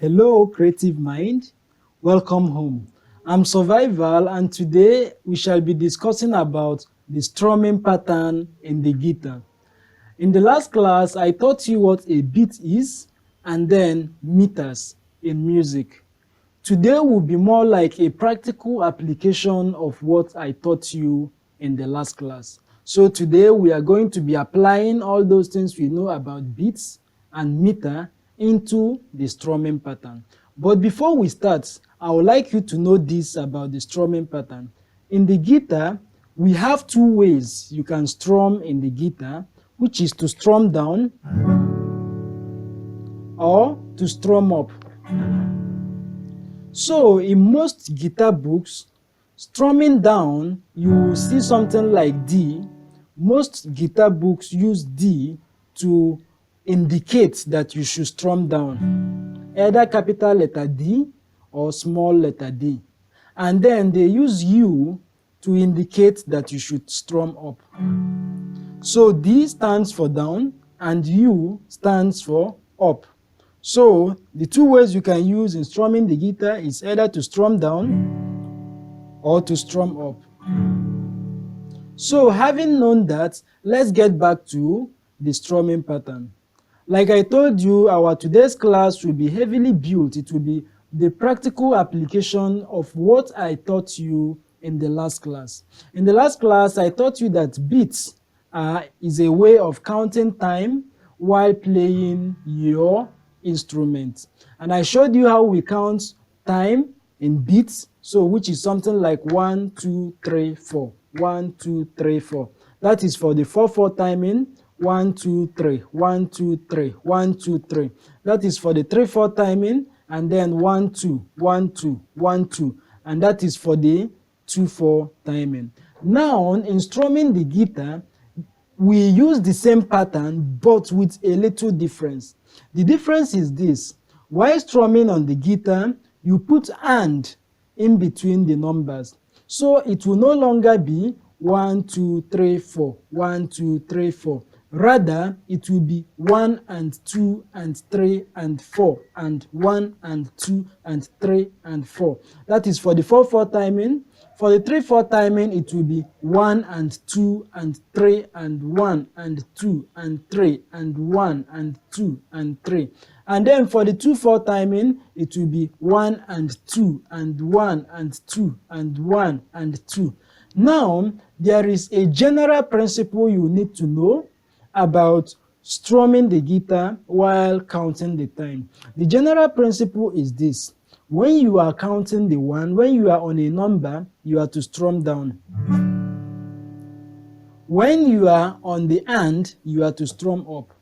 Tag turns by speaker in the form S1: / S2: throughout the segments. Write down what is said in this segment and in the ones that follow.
S1: Hello, creative mind. Welcome home. I'm Survival, and today we shall be discussing about the strumming pattern in the guitar. In the last class, I taught you what a beat is and then meters in music. Today will be more like a practical application of what I taught you in the last class. So today we are going to be applying all those things we know about beats and meter into the strumming pattern. But before we start, I would like you to know this about the strumming pattern. In the guitar, we have two ways you can strum in the guitar, which is to strum down or to strum up. So in most guitar books, strumming down, you will see something like D. Most guitar books use D to indicate that you should strum down, either capital letter D or small letter d. And then they use U to indicate that you should strum up. So D stands for down and U stands for up. So the two ways you can use in strumming the guitar is either to strum down or to strum up. So having known that, let's get back to the strumming pattern. Like I told you, our today's class will be heavily built. It will be the practical application of what I taught you in the last class. In the last class, I taught you that beats is a way of counting time while playing your instrument. And I showed you how we count time in beats, so which is something like 1, 2, 3, 4. 1, 2, 3, 4. That is for the 4/4 timing. 1, 2, 3, 1, 2, 3, 1, 2, 3. That is for the 3/4 timing, and then 1, 2, 1, 2, 1, 2, and that is for the 2/4 timing. Now, in strumming the guitar, we use the same pattern, but with a little difference. The difference is this: while strumming on the guitar, you put and in between the numbers. So it will no longer be 1, 2, 3, 4, 1, 2, 3, 4. Rather, it will be 1 and 2 and 3 and 4 and 1 and 2 and 3 and 4. That is for the 4/4 timing. For the 3/4 timing, it will be 1 and 2 and 3 and 1 and 2 and 3 and 1 and 2 and 3. And then for the 2/4 timing, it will be 1 and 2 and 1 and 2 and 1 and 2. Now, there is a general principle you need to know about strumming the guitar while counting the time. The general principle is this: when you are counting the one, when you are on a number, you are to strum down. When you are on the and, you are to strum up.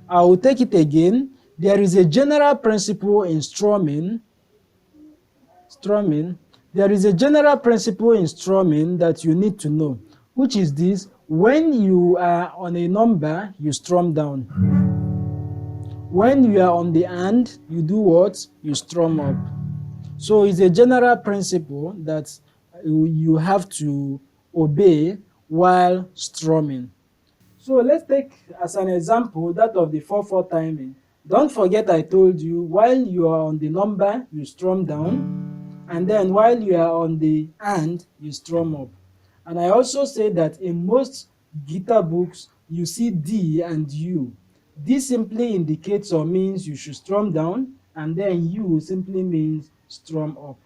S1: I will take it again. There is a general principle in strumming. There is a general principle in strumming that you need to know, which is this: when you are on a number, you strum down. When you are on the and, you do what? You strum up. So it's a general principle that you have to obey while strumming. So let's take as an example that of the 4/4 timing. Don't forget I told you while you are on the number, you strum down, and then while you are on the and, you strum up. And I also say that in most guitar books, you see D and U. D simply indicates or means you should strum down, and then U simply means strum up.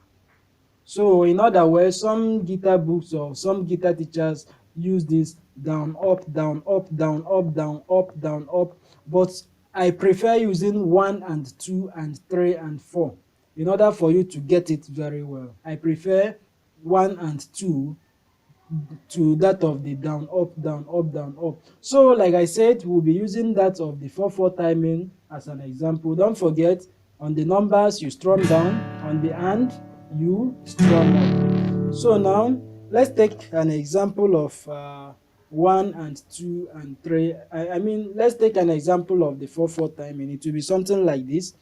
S1: So in other words, some guitar books or some guitar teachers use this down, up, down, up, down, up, down, up, down, up. But I prefer using 1 and 2 and 3 and 4 in order for you to get it very well. I prefer 1 and 2 to that of the down, up, down, up, down, up. So like I said, we'll be using that of the 4/4 timing as an example. Don't forget, on the numbers, you strum down. On the and, you strum up. So now, let's take an example of 1 and 2 and 3. Let's take an example of the 4/4 timing. It will be something like this: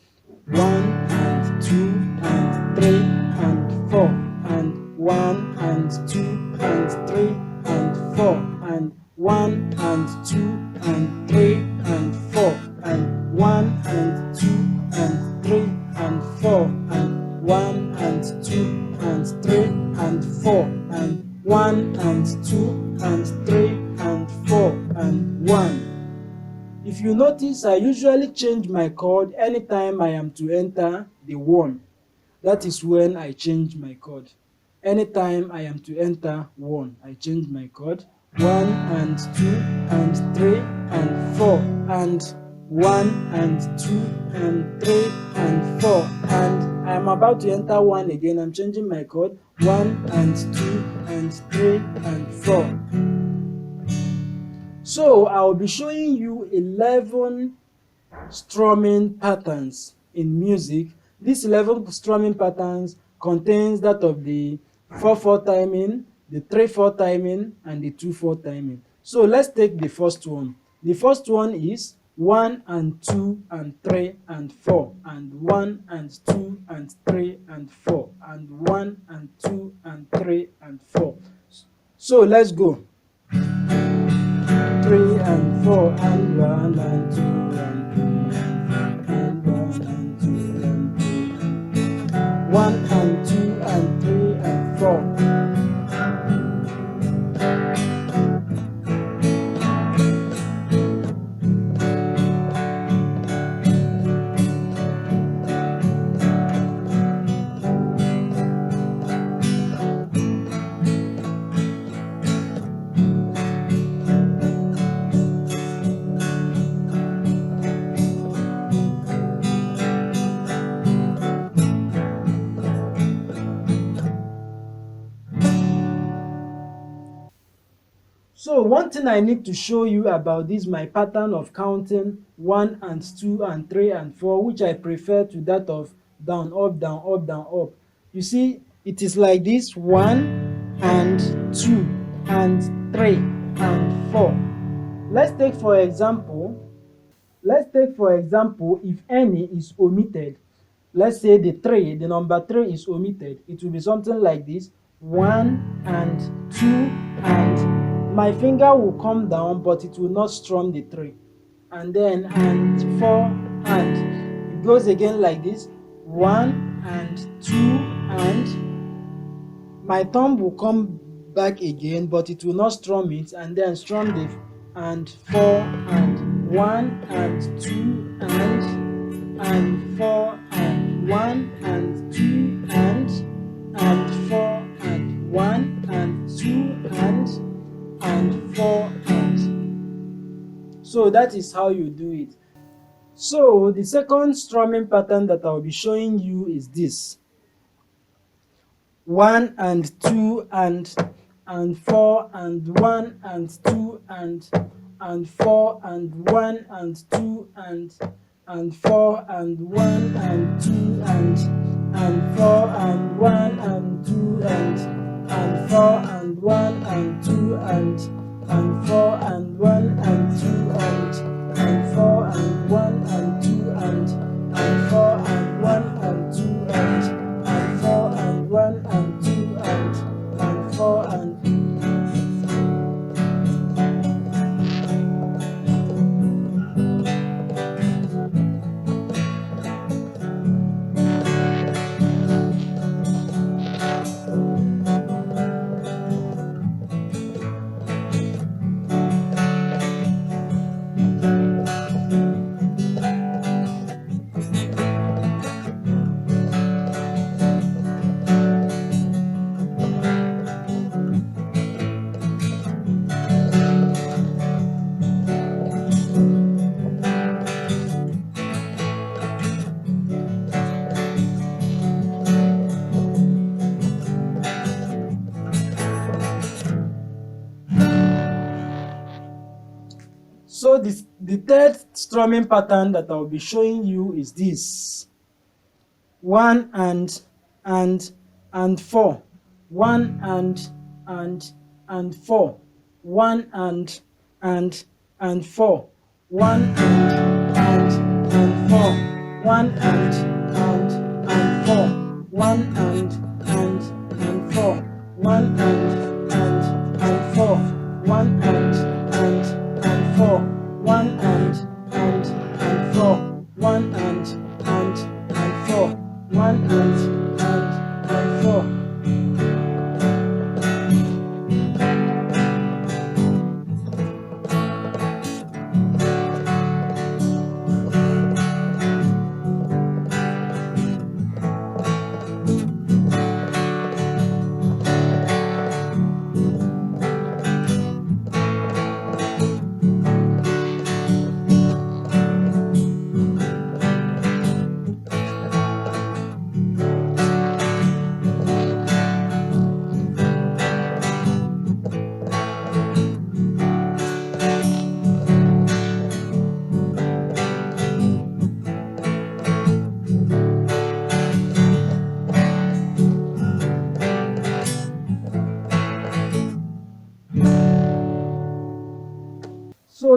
S1: 1 and 2 and 3 and 4 and 1 and 2 and 3 and 4 and 1 and 2 and 3 and 4 and 1 and 2 notice I usually change my chord anytime I am to enter the 1. That is when I change my chord. Anytime I am to enter 1, I change my chord. 1 and 2 and 3 and 4 and 1 and 2 and 3 and 4, and I am about to enter 1 again. I'm changing my chord. 1 and 2 and 3 and 4. So I'll be showing you 11 strumming patterns in music. These 11 strumming patterns contains that of the 4/4 timing, the 3/4 timing, and the 2/4 timing. So let's take the first one. The first one is 1 and 2 and 3 and 4, and 1 and 2 and 3 and 4, and 1 and 2 and 3 and 4. So let's go. 3 and 4 and 1 and 2 and 3 and 1 and 2 and 3, 1 and 2 and 3 and 4. So one thing I need to show you about this my pattern of counting 1 and 2 and 3 and 4, which I prefer to that of down, up, down, up, down, up. You see, it is like this: 1 and 2 and 3 and 4. Let's take for example, if any is omitted. Let's say the number 3 is omitted. It will be something like this: 1 and 2 and my finger will come down, but it will not strum the 3. And then and 4, and it goes again like this: 1 and 2 and my thumb will come back again, but it will not strum it, and then strum the and 4 and 1 and 2 and 4 and 1 and 2 and 4 and 1 and 2 and 4 and. So that is how you do it. So the second strumming pattern that I'll be showing you is this: 1 and 2 and 4 and 1 and 2 and 4 and 1 and 2 and 4 and 1 and 2 and 4 and 1 and 2 and 4 and 1 and 2 and 4 and 1 and 2 and 4 and 1 and 2 and 4 and 1 and 2 and 4 and 1 and 2 and 4 and. So the third strumming pattern that I'll be showing you is this: 1 and 4, 1 and 4, 1 and 4, 1 and 4, 1 and 4, 1 and 4, 1 and 4, 1 and 4, 1 and 4, 1 and 4, 1 and 4.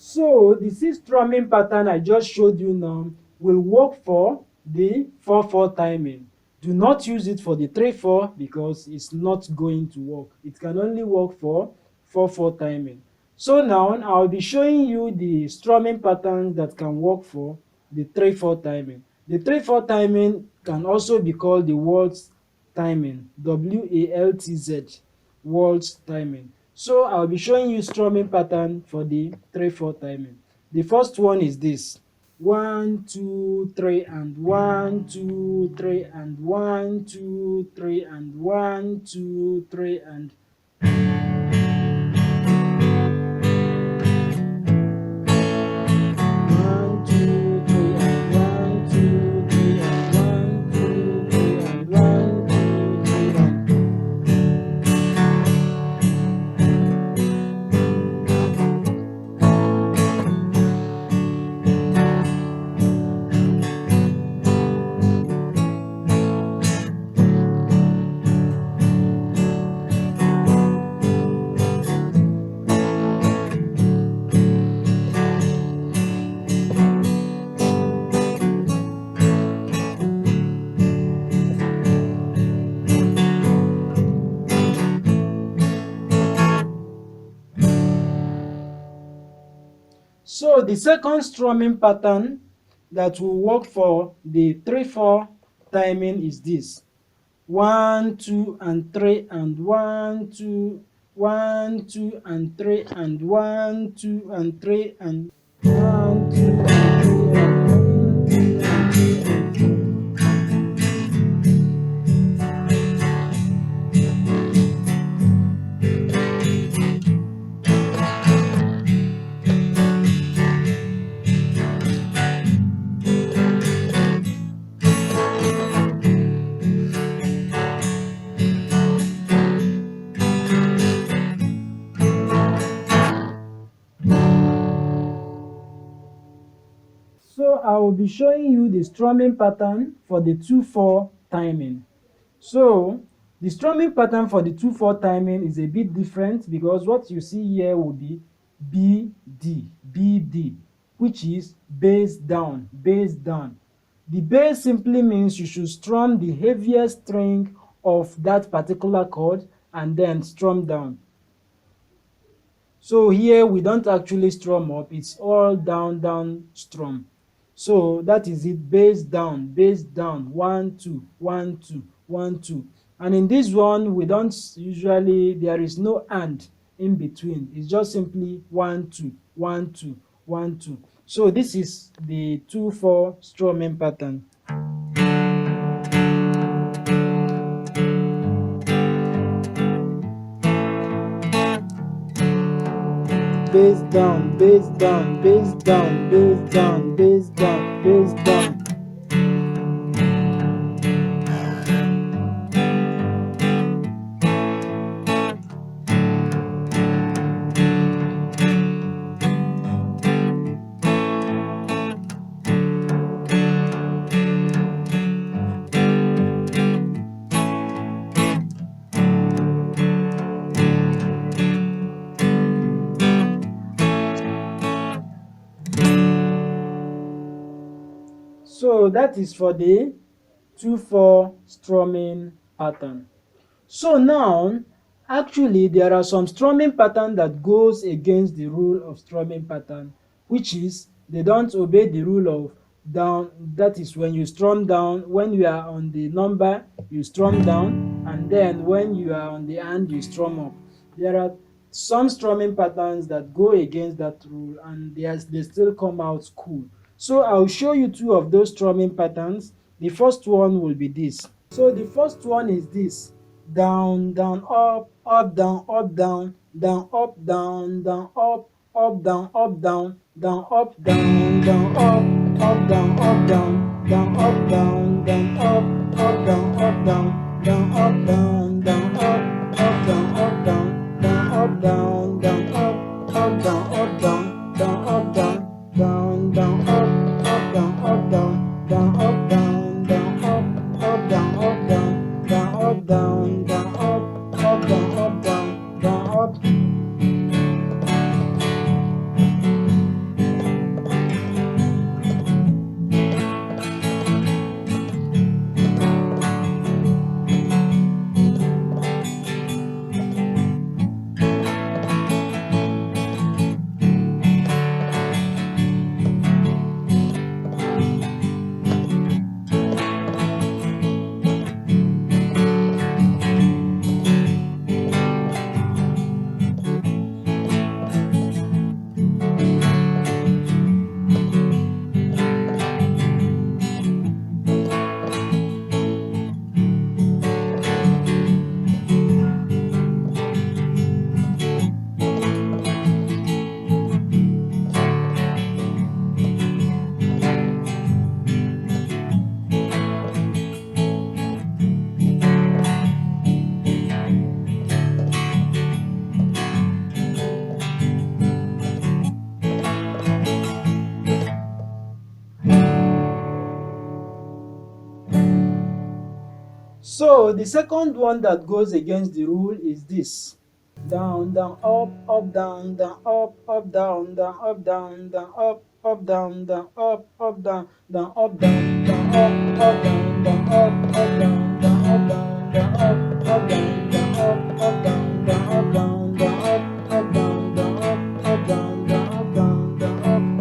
S1: So the six strumming pattern I just showed you now will work for the 4/4 timing. Do not use it for the 3/4 because it's not going to work. It can only work for 4/4 timing. So now I'll be showing you the strumming patterns that can work for the 3/4 timing. The 3/4 timing can also be called the waltz timing, WALTZ, waltz timing. So I'll be showing you strumming pattern for the 3/4 timing. The first one is this: 1 2 3 and 1 2 3 and 1 2 3 and 1 2 3 and 1 2 3 and 1 2 3 and 1 2 3 and 1 2 3 and So the second strumming pattern that will work for the 3/4 timing is this: 1 2 and 3 and 1 2 1 2 and 3 and 1 2 and 3 and 1 2 and 3 and 1 2 and 3. So I will be showing you the strumming pattern for the 2/4 timing. So the strumming pattern for the 2/4 timing is a bit different, because what you see here will be BD, BD, which is bass down, bass down. The bass simply means you should strum the heaviest string of that particular chord and then strum down. So here we don't actually strum up, it's all down, down strum. So that is it: bass down, 1 2 1 2 1 2. And in this one we don't usually, there is no and in between, it's just simply 1 2 1 2 1 2. So this is the 2/4 strumming pattern. Bass down, bass down, bass down, bass down, bass down, bass down. So that is for the 2/4 strumming pattern. So now, actually there are some strumming pattern that goes against the rule of strumming pattern, which is they don't obey the rule of down. That is, when you strum down, when you are on the number you strum down, and then when you are on the hand you strum up. There are some strumming patterns that go against that rule, and they still come out cool. So I'll show you two of those strumming patterns. The first one will be this. So the first one is this: down, down, up, up, down, up, down, down, up, down, down, up, down, up, down, down, up, down, down, up, down, up, down, down, up, down, down, up, down, up, down, down, up, down, down, up, down, up, down, down, up, down, down, up, down, up, down, down, up, down, down, down, up, down, up, down, down, up, down, down, up, down, up, down, down, up, down, down, up, down, up, down, down, up. So the second one that goes against the rule is this: down, down, up, down, down, up, down, down, up, down, down, up, down, down, up, down, down, up, down, down, up, down, down, up, down, down, up, down, down, up, down, down, up, down, down, up, down, down, up, down, down, up, down, down, up, down, down, up.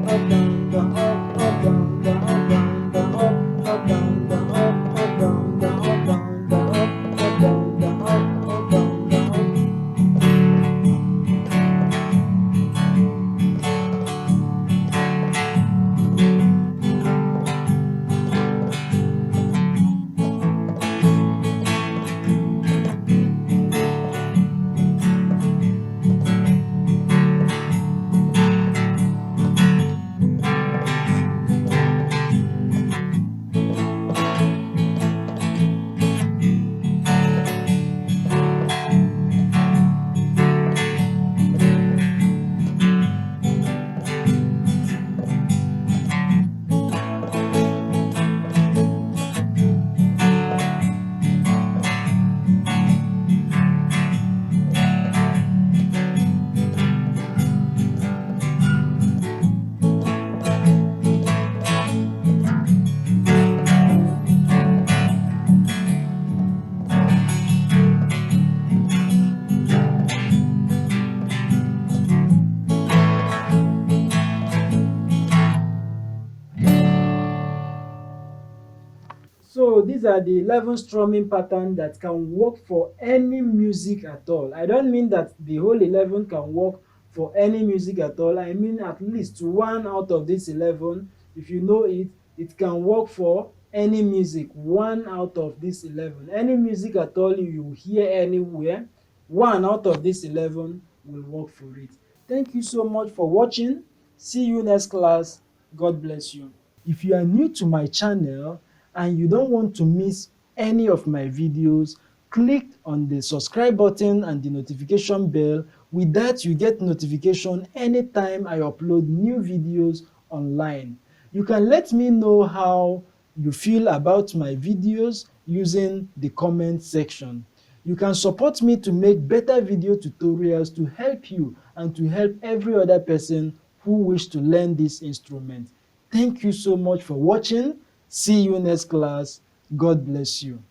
S1: these are the 11 strumming patterns that can work for any music at all. I don't mean that the whole 11 can work for any music at all. I mean at least one out of these 11, if you know it, it can work for any music. One out of these 11, any music at all you hear anywhere, one out of these 11 will work for it. Thank you so much for watching. See you next class. God bless you. If you are new to my channel and you don't want to miss any of my videos, click on the subscribe button and the notification bell. With that, you get notification anytime I upload new videos online. You can let me know how you feel about my videos using the comment section. You can support me to make better video tutorials to help you and to help every other person who wish to learn this instrument. Thank you so much for watching. See you next class. God bless you.